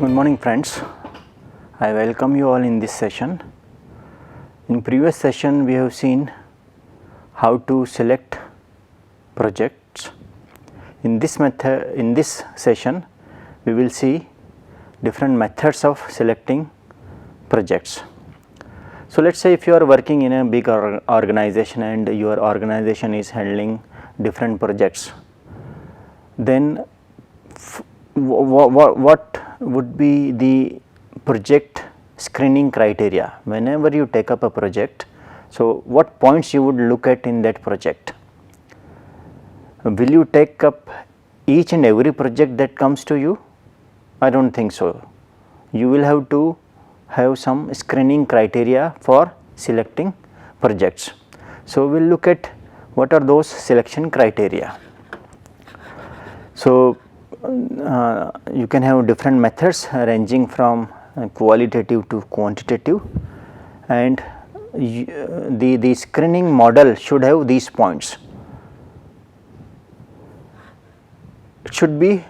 Good morning friends, I welcome you all in this session. In previous session we have seen how to select projects. In this session we will see different methods of selecting projects. So let us say if you are working in a big organization and your organization is handling different projects, then what would be the project screening criteria whenever you take up a project? So what points you would look at in that project? Will you take up each and every project that comes to you? I do not think so. You will have to have some screening criteria for selecting projects. So we will look at what are those selection criteria. So you can have different methods ranging from qualitative to quantitative, and the screening model should have these points. It should be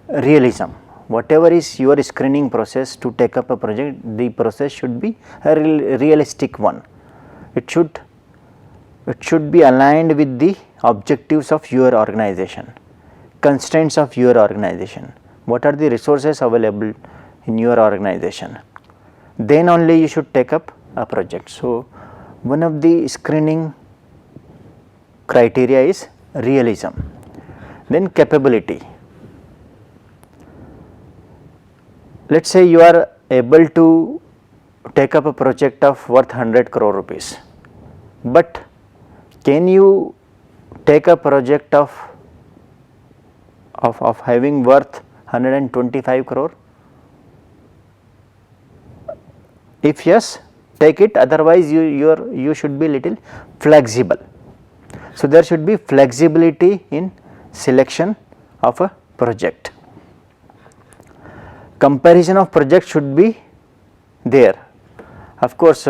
realism. Whatever is your screening process to take up a project, the process should be a realistic one. It should be aligned with the objectives of your organization, constraints of your organization. What are the resources available in your organization? Then only you should take up a project. So one of the screening criteria is realism. Then capability. Let us say you are able to take up a project of worth 100 crore rupees, but can you take a project of having worth 125 crore? If yes, take it, otherwise you should be little flexible. So there should be flexibility in selection of a project. Comparison of projects should be there. Of course,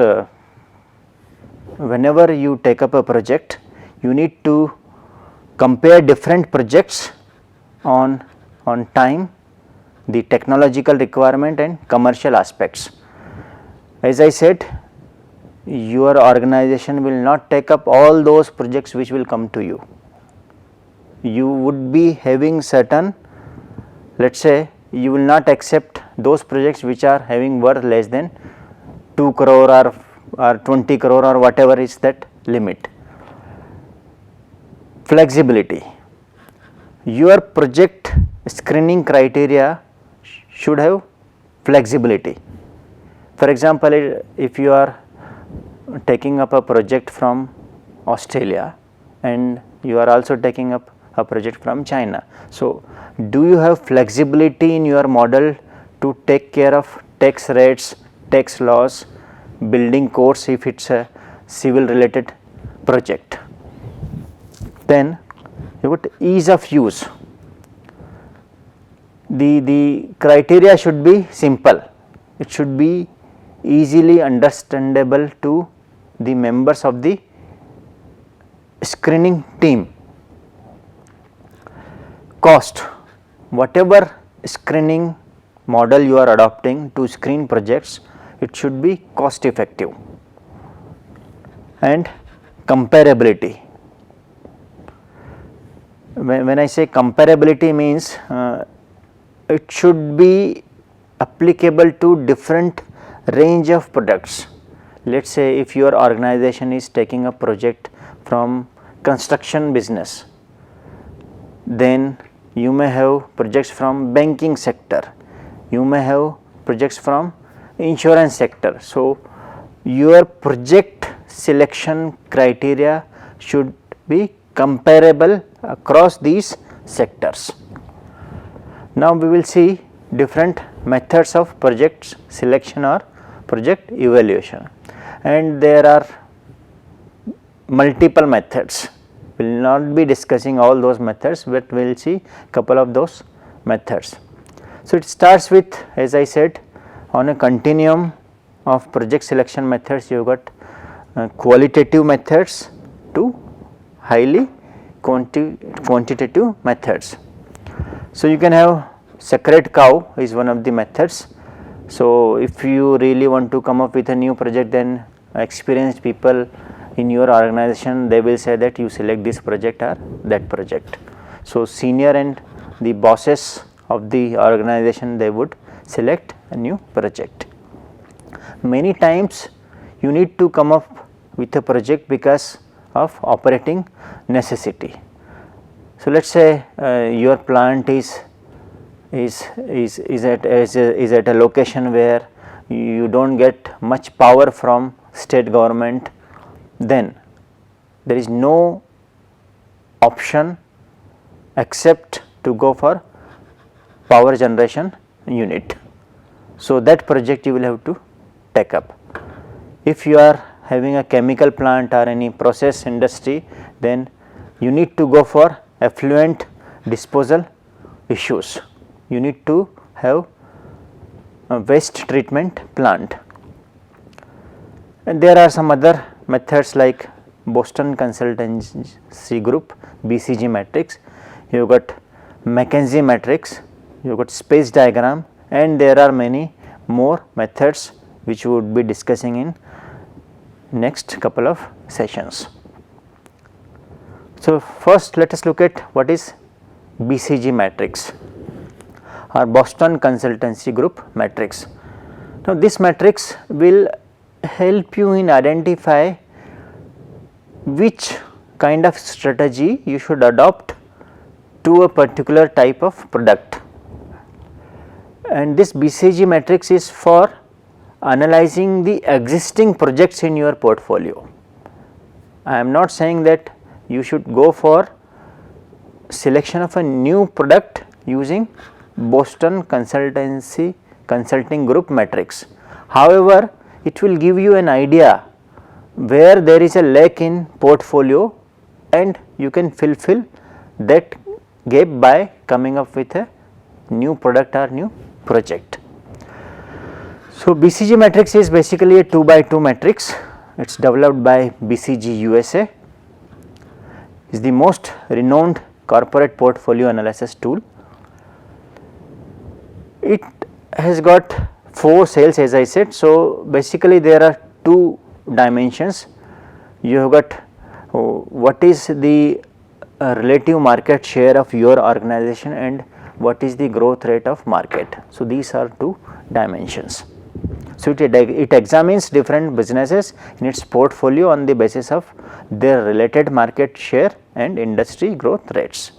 whenever you take up a project, you need to compare different projects on time, the technological requirement and commercial aspects. As I said, your organization will not take up all those projects which will come to you. You would be having certain, let us say, you will not accept those projects which are having worth less than 2 crore or 20 crore or whatever is that limit. Flexibility. Your project screening criteria should have flexibility. For example, if you are taking up a project from Australia and you are also taking up a project from China, so do you have flexibility in your model to take care of tax rates, tax laws, building codes if it is a civil related project? Then you got ease of use. The criteria should be simple. It should be easily understandable to the members of the screening team. Cost. Whatever screening model you are adopting to screen projects, it should be cost effective. And comparability. When I say comparability means it should be applicable to different range of products. Let us say if your organization is taking a project from construction business, then you may have projects from banking sector, you may have projects from insurance sector. So your project selection criteria should be comparable across these sectors. Now we will see different methods of project selection or project evaluation, and there are multiple methods. We will not be discussing all those methods, but we will see couple of those methods. So it starts with, as I said, on a continuum of project selection methods, you got qualitative methods to highly quantitative methods. So you can have sacred cow is one of the methods. So, if you really want to come up with a new project, then experienced people in your organization, they will say that you select this project or that project. So, senior and the bosses of the organization, they would select a new project. Many times you need to come up with a project because of operating necessity. So, let us say your plant is at a location where you do not get much power from state government, then there is no option except to go for power generation unit. So, that project you will have to take up. If you are having a chemical plant or any process industry, then you need to go for effluent disposal issues. You need to have a waste treatment plant. And there are some other methods like Boston Consultancy Group, BCG Matrix, you have got Mackenzie Matrix, you have got space diagram, and there are many more methods which we would be discussing in next couple of sessions. So, first let us look at what is BCG matrix or Boston Consultancy Group matrix. Now, this matrix will help you in identify which kind of strategy you should adopt to a particular type of product, and this BCG matrix is for analyzing the existing projects in your portfolio. I am not saying that you should go for selection of a new product using Boston Consulting Group matrix. However, it will give you an idea where there is a lack in portfolio and you can fulfill that gap by coming up with a new product or new project. So, BCG matrix is basically a 2 by 2 matrix. It is developed by BCG USA. Is the most renowned corporate portfolio analysis tool. It has got 4 cells, as I said. So, basically there are 2 dimensions. You have got what is the relative market share of your organization and what is the growth rate of market. So, these are 2 dimensions. So, it examines different businesses in its portfolio on the basis of their related market share and industry growth rates.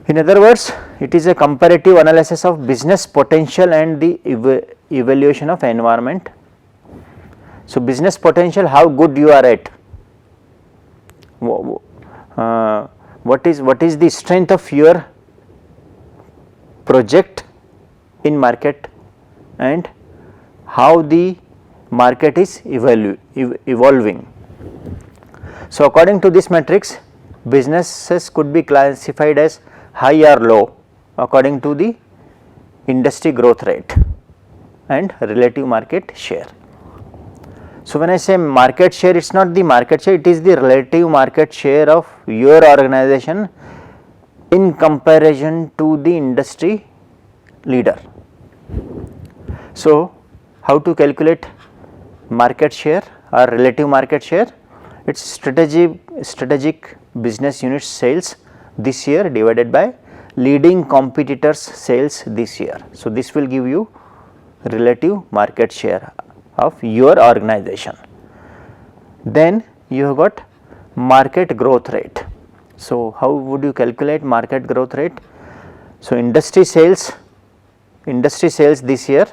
In other words, it is a comparative analysis of business potential and the evaluation of environment. So, business potential, how good you are at, what is the strength of your project in market and how the market is evolving. So, according to this matrix, businesses could be classified as high or low according to the industry growth rate and relative market share. So, when I say market share, it is not the market share, it is the relative market share of your organization in comparison to the industry leader. So, how to calculate market share or relative market share? It is strategic business unit sales this year divided by leading competitors sales this year. So, this will give you relative market share of your organization. Then you have got market growth rate. So, how would you calculate market growth rate? So, industry sales this year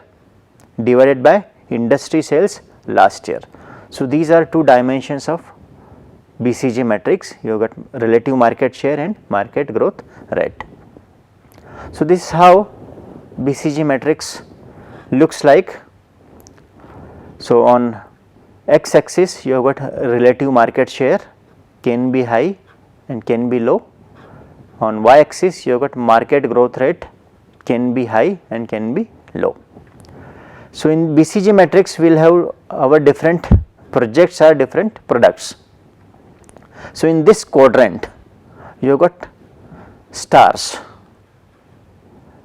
divided by industry sales last year. So, these are 2 dimensions of BCG matrix. You have got relative market share and market growth rate. So, this is how BCG matrix looks like. So, on x axis you have got relative market share, can be high and can be low. On y axis you have got market growth rate, can be high and can be low. So, in BCG matrix we will have our different projects or different products. So, in this quadrant you have got stars.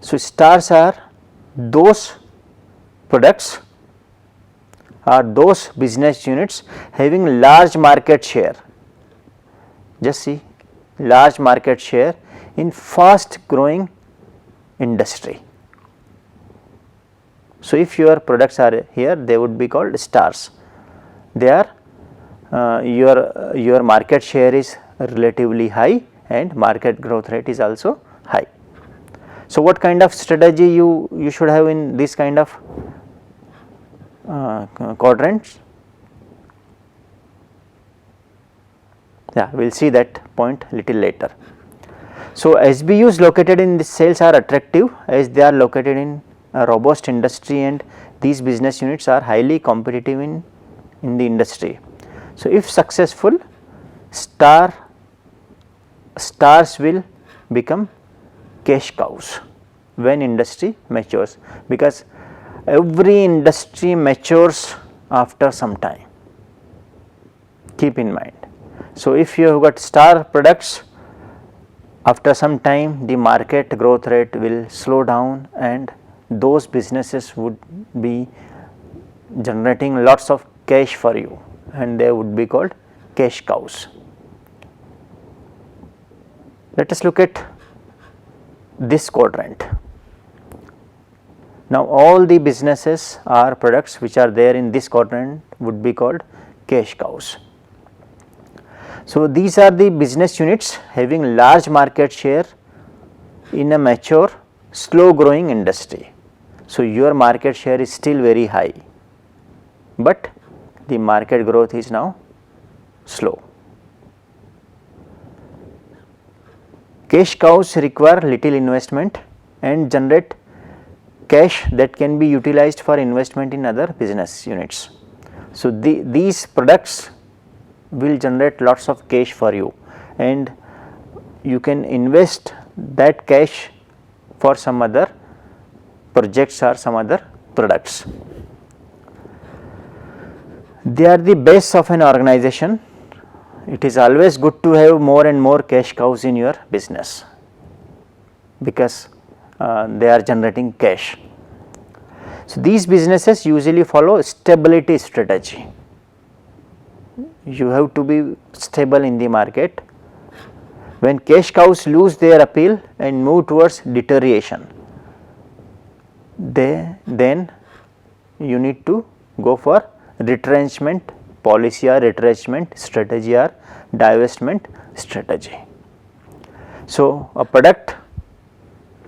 So, stars are those products or those business units having large market share. Just see, large market share in fast growing industry. So, if your products are here, they would be called stars. They are your market share is relatively high and market growth rate is also high. So, what kind of strategy you should have in this kind of quadrants? Yeah, we will see that point little later. So, SBUs located in this sales are attractive as they are located in a robust industry and these business units are highly competitive in the industry. So, if successful, stars will become cash cows when industry matures, because every industry matures after some time, keep in mind. So, if you have got star products, after some time the market growth rate will slow down and those businesses would be generating lots of cash for you and they would be called cash cows. Let us look at this quadrant. Now, all the businesses or products which are there in this quadrant would be called cash cows. So, these are the business units having large market share in a mature slow growing industry. So, your market share is still very high, but the market growth is now slow. Cash cows require little investment and generate cash that can be utilized for investment in other business units. So, these products will generate lots of cash for you and you can invest that cash for some other projects or some other products. They are the base of an organization. It is always good to have more and more cash cows in your business because they are generating cash. So, these businesses usually follow stability strategy. You have to be stable in the market. When cash cows lose their appeal and move towards deterioration, then you need to go for retrenchment policy or retrenchment strategy or divestment strategy. So, a product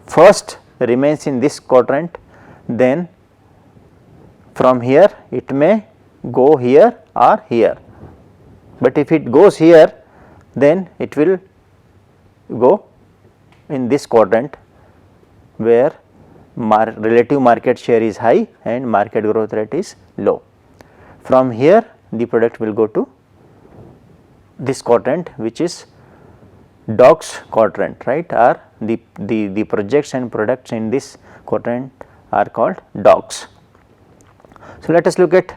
first remains in this quadrant, then from here it may go here or here, but if it goes here then it will go in this quadrant where relative market share is high and market growth rate is low. From here the product will go to this quadrant which is dogs quadrant, right, or the projects and products in this quadrant are called dogs. So, let us look at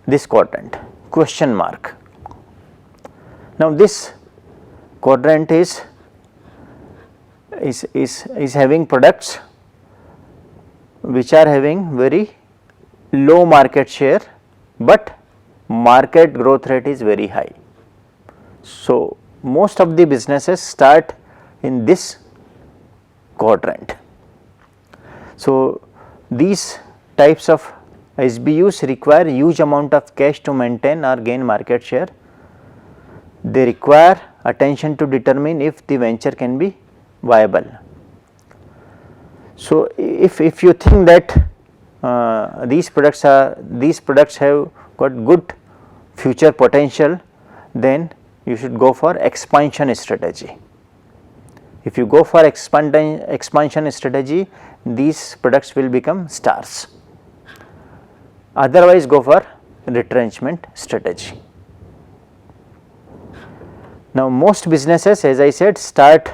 this quadrant, question mark. Now, this quadrant is having products which are having very low market share, but market growth rate is very high. So, most of the businesses start in this quadrant. So, these types of SBUs require huge amount of cash to maintain or gain market share. They require attention to determine if the venture can be viable. So, if you think that these products have got good future potential, then you should go for expansion strategy. If you go for expansion strategy, these products will become stars. Otherwise, go for retrenchment strategy. Now, most businesses, as I said, start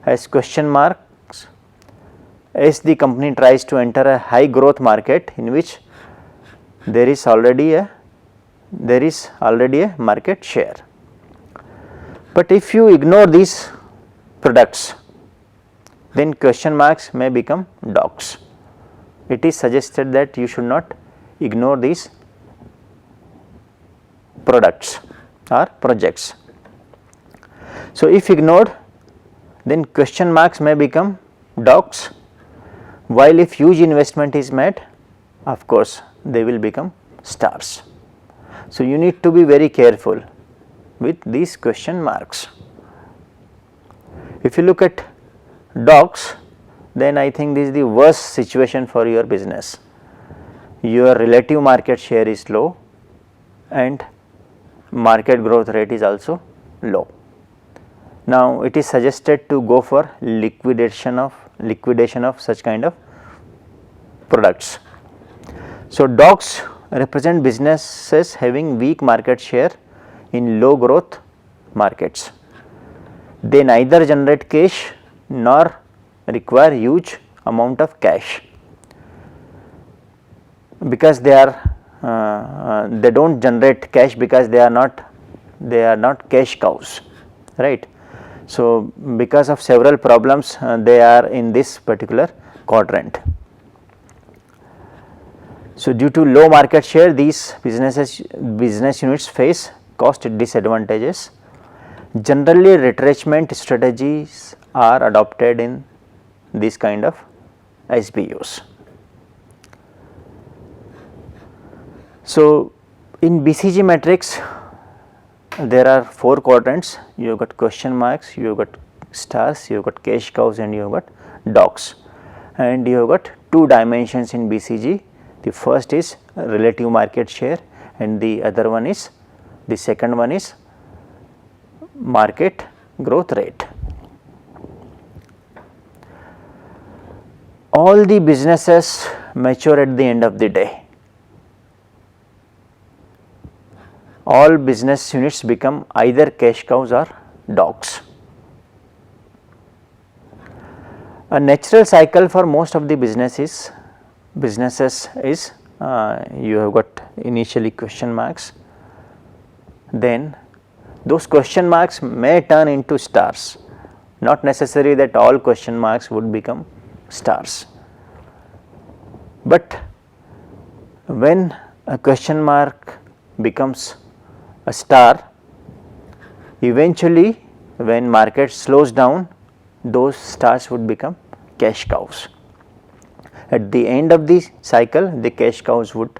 as question marks as the company tries to enter a high growth market in which there is already a market share. But if you ignore these products, then question marks may become docs. It is suggested that you should not ignore these products or projects. So, if ignored, then question marks may become docs, while if huge investment is made, of course they will become stars. So, you need to be very careful with these question marks. If you look at docs, then I think this is the worst situation for your business. Your relative market share is low and market growth rate is also low. Now, it is suggested to go for liquidation of such kind of products. So, docs represent businesses having weak market share in low growth markets. They neither generate cash nor require huge amount of cash, because they do not generate cash because they are not cash cows, right. So, because of several problems they are in this particular quadrant. So, due to low market share, these business units face cost disadvantages. Generally, retrenchment strategies are adopted in this kind of SBUs. So, in BCG matrix there are 4 quadrants. You have got question marks, you have got stars, you have got cash cows, and you have got docs, and you have got 2 dimensions in BCG. The first is relative market share and the second one is market growth rate. All the businesses mature at the end of the day. All business units become either cash cows or dogs. A natural cycle for most of the businesses is you have got initially question marks, then those question marks may turn into stars, not necessary that all question marks would become stars. But when a question mark becomes a star, eventually when market slows down, those stars would become cash cows. At the end of the cycle, the cash cows would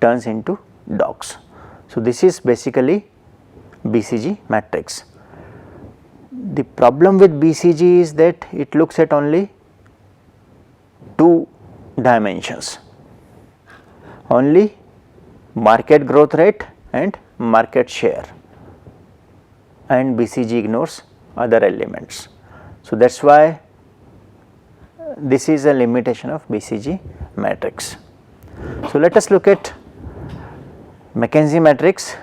turns into dogs. So, this is basically BCG matrix. The problem with BCG is that it looks at only 2 dimensions, only market growth rate and market share, and BCG ignores other elements. So, that is why this is a limitation of BCG matrix. So, let us look at Mckenzie matrix,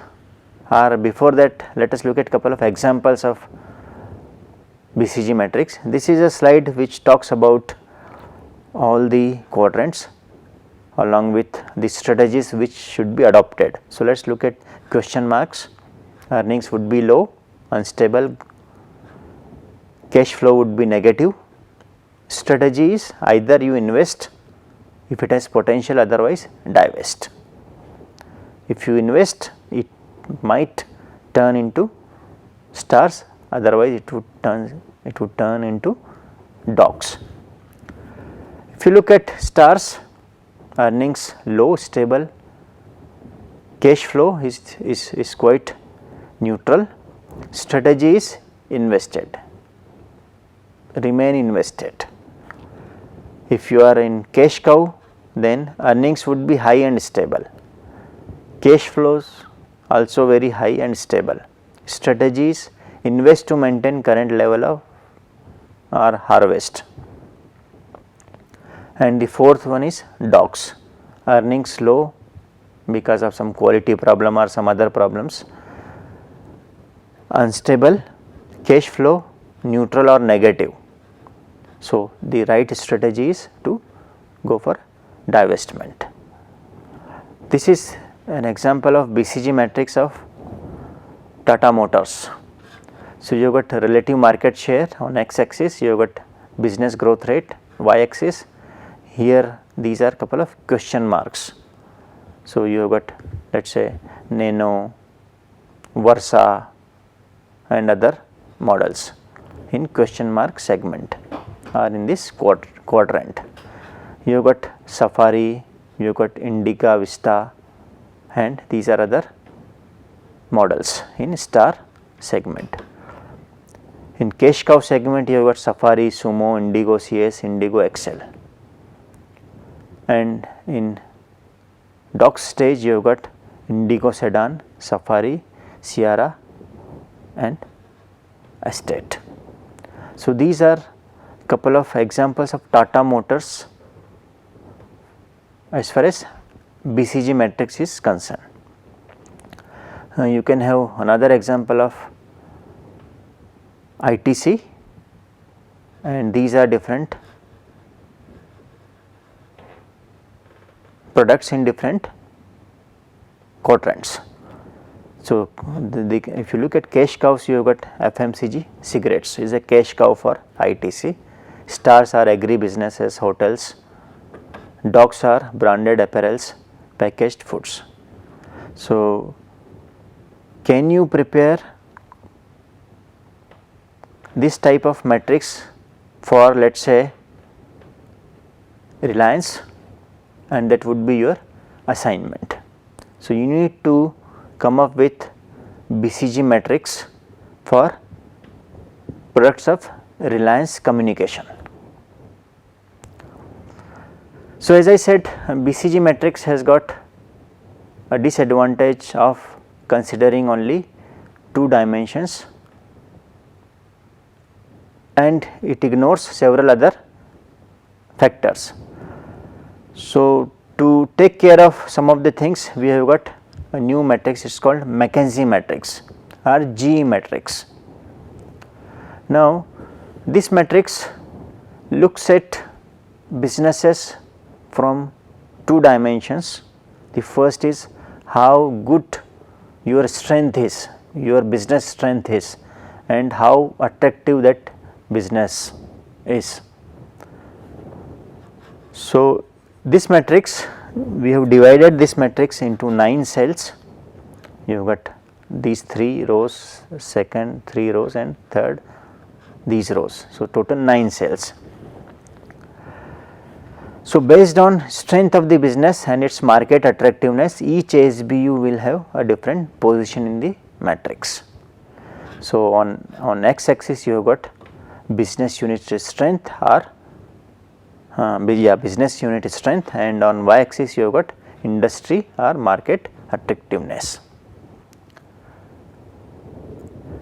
or before that let us look at couple of examples of BCG matrix. This is a slide which talks about all the quadrants along with the strategies which should be adopted. So, let us look at question marks. Earnings would be low, unstable, cash flow would be negative. Strategy is either you invest if it has potential, otherwise divest. If you invest, it might turn into stars, otherwise it would turn into dogs. If you look at stars, earnings low, stable, cash flow is quite neutral, strategy is invested, remain invested. If you are in cash cow, then earnings would be high and stable, cash flows also very high and stable. Strategies invest to maintain current level of or harvest. And the fourth one is dogs, earnings low because of some quality problem or some other problems, unstable, cash flow neutral or negative. So, the right strategy is to go for divestment. This is an example of BCG matrix of Tata Motors. So, you have got relative market share on x axis, you have got business growth rate y axis, here these are couple of question marks. So, you have got let us say Nano, Versa and other models in question mark segment or in this quadrant. You have got Safari, you have got Indica, Vista and these are other models in star segment. In cash cow segment you have got Safari, Sumo, Indigo CS, Indigo XL, and in dog stage you have got Indigo Sedan, Safari, Sierra and Estate. So, these are couple of examples of Tata Motors as far as BCG matrix is concerned. You can have another example of ITC, and these are different products in different quadrants. So, if you look at cash cows, you have got FMCG cigarettes is a cash cow for ITC, stars are agri businesses, hotels, dogs are branded apparels, packaged foods. So, can you prepare this type of matrix for let us say Reliance, and that would be your assignment. So, you need to come up with BCG matrix for products of Reliance Communication. So, as I said, BCG matrix has got a disadvantage of considering only 2 dimensions and it ignores several other factors. So, to take care of some of the things, we have got a new matrix, it is called Mackenzie Matrix or G matrix. Now, this matrix looks at businesses from 2 dimensions. The first is how good your strength is, your business strength is, and how attractive that business is. So, this matrix, we have divided this matrix into 9 cells. You have got these 3 rows, second 3 rows and third these rows. So, total 9 cells. So, based on strength of the business and its market attractiveness, each SBU will have a different position in the matrix. So, on x axis you have got business unit strength or business unit strength, and on y axis you have got industry or market attractiveness.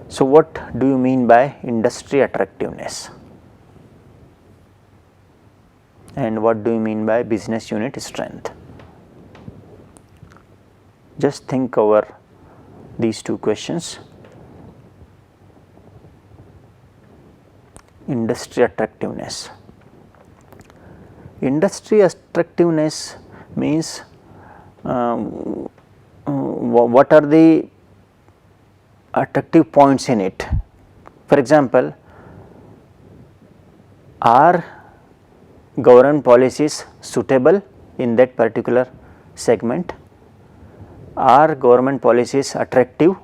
So, what do you mean by industry attractiveness? And what do you mean by business unit strength? Just think over these 2 questions. Industry attractiveness. Industry attractiveness means what are the attractive points in it. For example, are government policies suitable in that particular segment? Are government policies attractive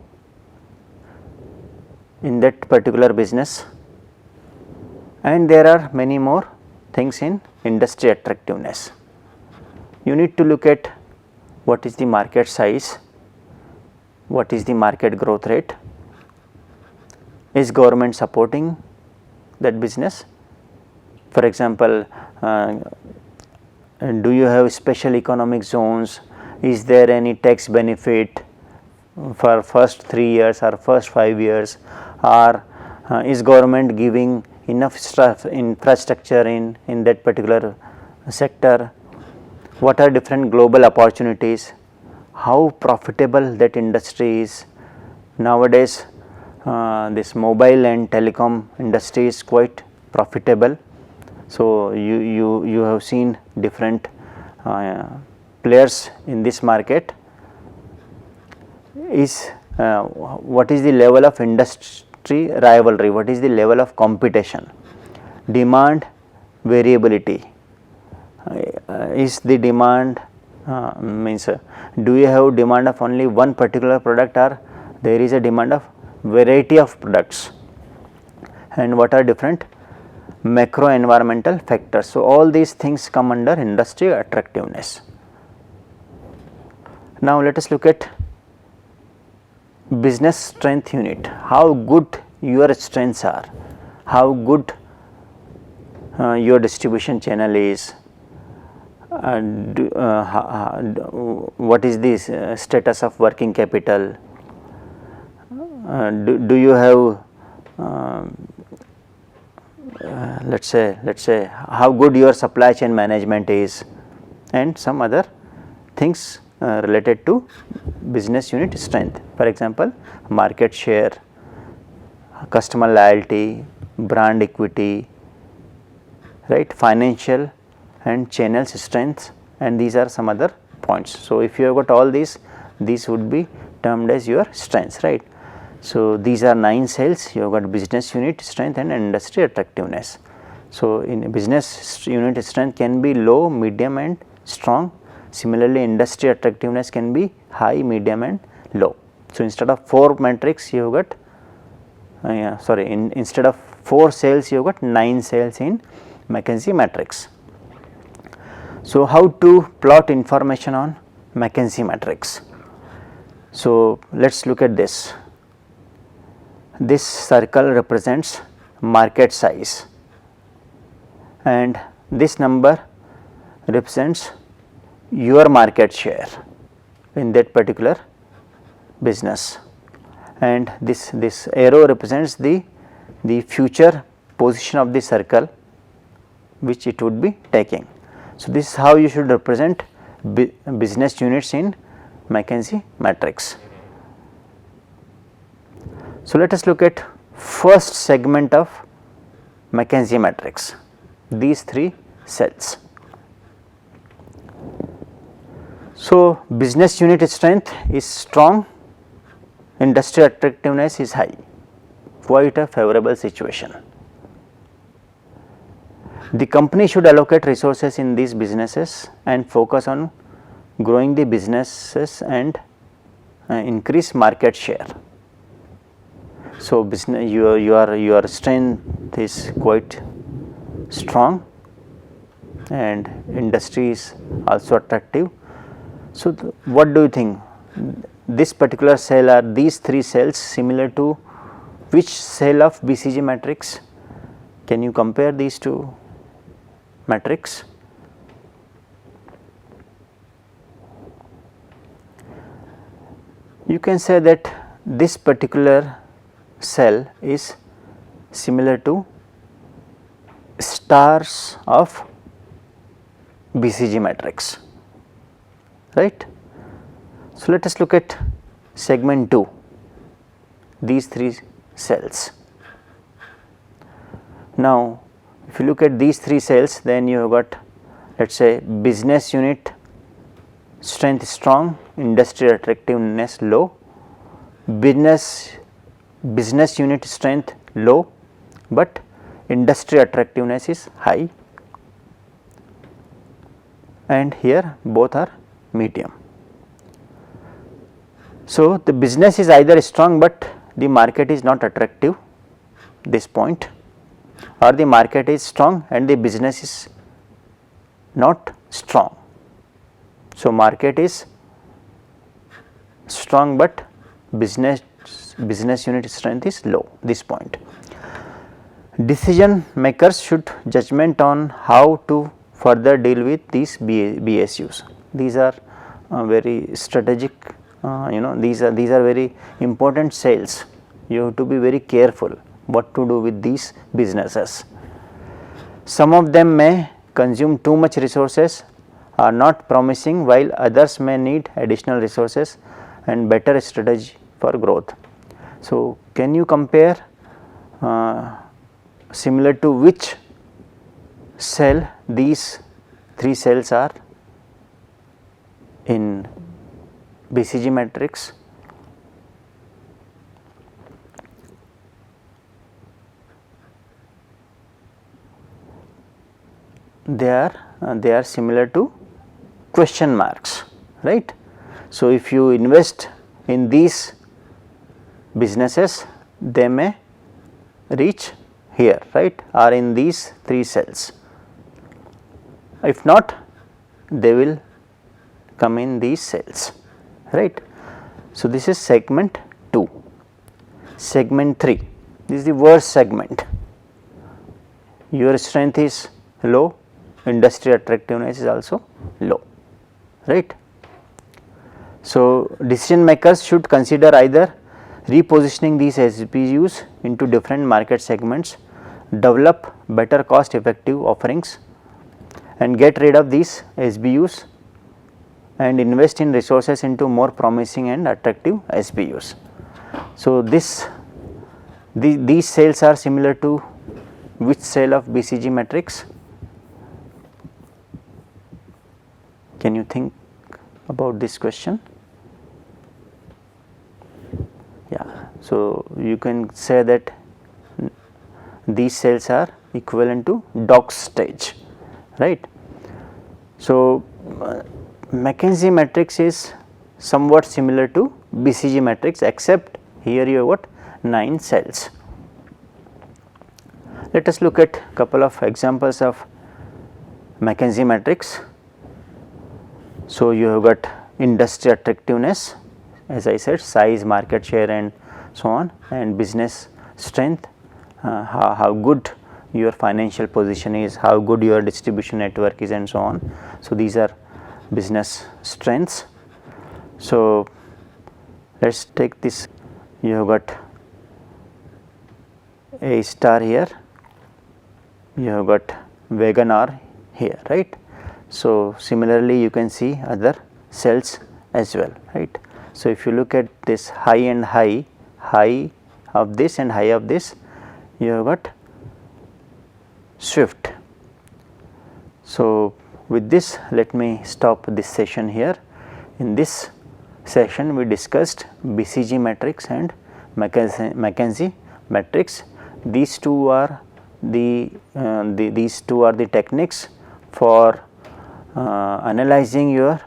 in that particular business? And there are many more things in industry attractiveness. You need to look at what is the market size, what is the market growth rate, is government supporting that business. For example, do you have special economic zones, is there any tax benefit for first 3 years or first 5 years, or is government giving enough infrastructure in that particular sector, what are different global opportunities, how profitable that industry is. Nowadays this mobile and telecom industry is quite profitable. So, you have seen different players in this market. Is what is the level of industry rivalry, what is the level of competition, demand variability, is the demand means do you have demand of only one particular product or there is a demand of variety of products, and what are different macro environmental factors. So, all these things come under industry attractiveness. Now, let us look at business strength unit, how good your strengths are, how good your distribution channel is, what is the status of working capital, do you have let us say how good your supply chain management is, and some other things related to business unit strength. For example, market share, customer loyalty, brand equity, right, financial and channels strengths, and these are some other points. So, if you have got all these would be termed as your strengths, right. So, these are 9 cells, you have got business unit strength and industry attractiveness. So, in business unit strength can be low, medium and strong. Similarly, industry attractiveness can be high, medium and low. So, instead of 4 matrix you have got instead of 4 cells you have got 9 cells in Mackenzie matrix. So, how to plot information on Mackenzie matrix? So, let us look at this. This circle represents market size and this number represents your market share in that particular business, and this arrow represents the future position of the circle which it would be taking. So, this is how you should represent business units in Mackenzie matrix. So, let us look at first segment of Mackenzie matrix, these 3 cells. So, business unit strength is strong, industry attractiveness is high, quite a favorable situation. The company should allocate resources in these businesses and focus on growing the businesses and increase market share. So, business your strength is quite strong and industry is also attractive. So, what do you think, this particular cell or these 3 cells similar to which cell of BCG matrix? Can you compare these 2 matrix? You can say that this particular cell is similar to stars of BCG matrix, right. So, let us look at segment 2, these 3 cells. Now, if you look at these 3 cells, then you have got, let us say, business unit strength strong, industry attractiveness low, business unit strength low, but industry attractiveness is high, and here both are medium. So, the business is either strong, but the market is not attractive, this point, or the market is strong and the business is not strong. So, market is strong, but business unit strength is low, this point. Decision makers should judgment on how to further deal with these BSUs. These are very strategic, these are very important sales. You have to be very careful what to do with these businesses. Some of them may consume too much resources, are not promising, while others may need additional resources and better strategy for growth. So, can you compare similar to which cell these 3 cells are in BCG matrix? they are similar to question marks, right. So, if you invest in these businesses, they may reach here, right, or in these 3 cells. If not, they will come in these cells, right. So, this is segment 2. Segment 3, this is the worst segment. Your strength is low, industry attractiveness is also low, right. So, decision makers should consider either repositioning these SBUs into different market segments, develop better cost effective offerings and get rid of these SBUs and invest in resources into more promising and attractive SBUs. So, these cells are similar to which cell of BCG matrix? Can you think about this question? Yeah, so you can say that these cells are equivalent to dog stage, right. So, Mckenzie matrix is somewhat similar to BCG matrix, except here you have got 9 cells. Let us look at couple of examples of Mackenzie matrix. So, you have got industry attractiveness, as I said, size, market share and so on, and business strength, how good your financial position is, how good your distribution network is and so on. So, these are business strengths. So, let us take this, you have got A star here, you have got wagon R here, right. So, similarly you can see other cells as well, right. So, if you look at this high and high, high of this and high of this, you have got Swift. So, with this let me stop this session here. In this session we discussed BCG matrix and Mackenzie matrix. These two are the techniques for analyzing your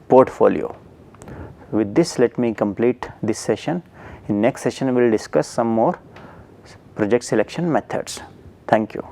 portfolio. With this let me complete this session. In next session we will discuss some more project selection methods. Thank you.